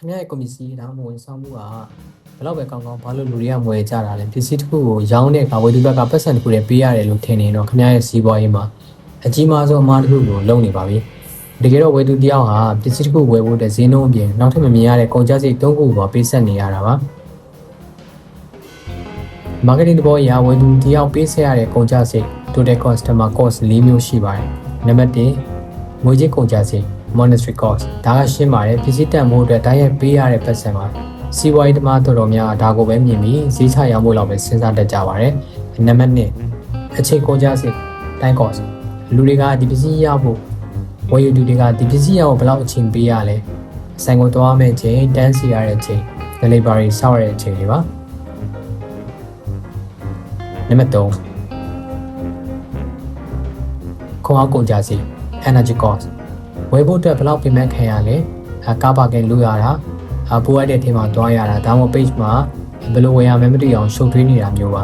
ခင်ဗျားရဲ့ကွန်ပစ္စည်းဒါမှမဟုတ်ဝန်ဆောင်မှုကဘယ်တော့ပဲကောင်းကောင်းဘာလို့လူတွေကမဝယ်ကြတာလဲပစ္စည်းတစ်ခုကိုရောင်းတဲ့အခါဝယ်သူဘက်ကပတ်စံတစ်ခုတည်းပေးရတယ်လို့ထင်နေတော့ခင်ဗျားရဲ့စီးပွားရေးမှာအကြီးမားဆုံးအမှားတစ်ခုကိုလုပ်နေပါပြီတကယ်တော့ဝယ်သူတယောက်ဟာပစ္စည်းတစ်ခုဝယ်ဖို့တဲ့ဈေးနှုန်းအပြင်နောက်ထပ်မမြင်ရတဲ့ကုန်ကျစရိတ်၃ခုပေါ်ပေးဆက်နေရတာပါမားကတ်တင်းသဘောအရဝယ်သူတယောက်ပေးဆက်ရတဲ့ကုန်ကျစရိတ် total customer cost ၄မျိုးရှိပါတယ်နံပါတ်1ငွေကြေးကုန်ကျစရိတ် monetary cost ဒါကရှင်းပါတယ်ပစ္စည်းတန်ဖိုးအတွက်တိုင်းရိုက်ပေးရတဲ့ပတ်စံပါစီးပွားရေးသမားတော်တော်များဒါကိုပဲမြင်ပြီးဈေးချရောင်းဖို့လောက်ပဲစဉ်းစားတတ်ကြပါတယ်နံပါတ်2အချိန်ကုန်ကျစရိတ် time cost လူတွေကဒီပစ္စည်းရဖို့ဝယ်ယူသူတွေကဒီပစ္စည်းရဖို့ဘယ်လောက်အချိန်ပေးရလဲဆိုင်ကိုသွားမယ့်ချိန်တန်းစီရတဲ့ချိန် delivery ဆောက်ရတဲ့ချိန်တွေပါနံပါတ်3ခွန်အားကုန်ကျစရိတ် energy cost ဝယ်ဖို့အတွက်ဘယ်လောက်ပြင်မဲ့ခံရလဲကားပါကင်လို့ရတာပို့ရတဲ့ထဲမှာတွားရတာဒါမှမဟုတ် page မှာဘယ်လိုဝယ်ရမလဲမသိအောင်ရှုပ်ထွေးနေတာမျိုးပါ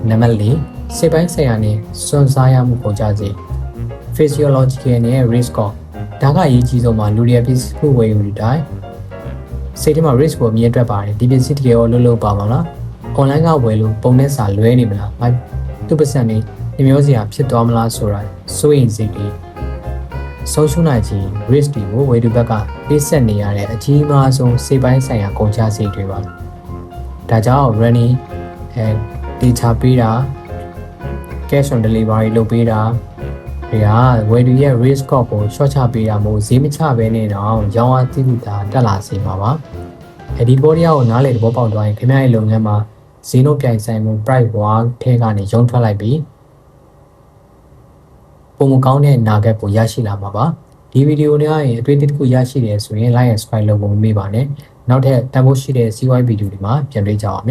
နံပါတ်4စိတ်ပိုင်းဆိုင်ရာနဲ့စွန့်စားရမှုကုန်ကျစရိတ် physiological နဲ့ risk cost ဒါကအရေးကြီးဆုံးပါလူတွေပစ္စည်းဝယ်ယူတဲ့တိုင်းစိတ်ထဲမှာ risk ကိုမြင်တတ်ပါတယ်ဒီပစ္စည်းတကယ်ရောလုံးပါမလား online ကဝယ်လို့ပုံနဲ့စာလွဲနေမလားသူ့ပတ်စံနေမျိုးစရာဖြစ်သွားမလားဆိုတာစိုးရိမ်စိတ်တွေဆုံးရှုံးနိုင်ခြင်း risk တွေကိုဝယ်သူဘက်ကပေးဆက်နေရတဲ့အကြီးမားဆုံးစိတ်ပိုင်းဆိုင်ရာကုန်ကျစရိတ်တွေပါဒါကြောင့် running data ပေးတာ cash on delivery လုပ်ပေးတာတွေကဝယ်သူရဲ့ risk cost ကို short ချပေးတာမို့ဈေးမချဘဲနဲ့တော့ရောင်းအားသိမှုတာတက်လာစေမှာပါဒီဘောတရားကိုနားလေသဘောပေါက်သွားရင်ခင်ဗျားရဲ့လုပ်ငန်းမှာဈေးနှုန်းပြိုင်ဆိုင်မှု price war ထဲကနေရုံးထွက်လိုက်ပြီးပုံမကောင်းတဲ့နာဂတ်ကိုရရှိလာမှာပါဒီဗီဒီယိုနဲ့အတွေ့အကြုံတစ်ခုရရှိတယ်ဆိုရင် like and subscribe လုပ်ဖို့မမေ့ပါနဲ့နောက်ထပ်တန်ဖိုးရှိတဲ့စီးပွားရေးဗီဒီယိုတွေမှာပြန်တွေ့ကြအောင်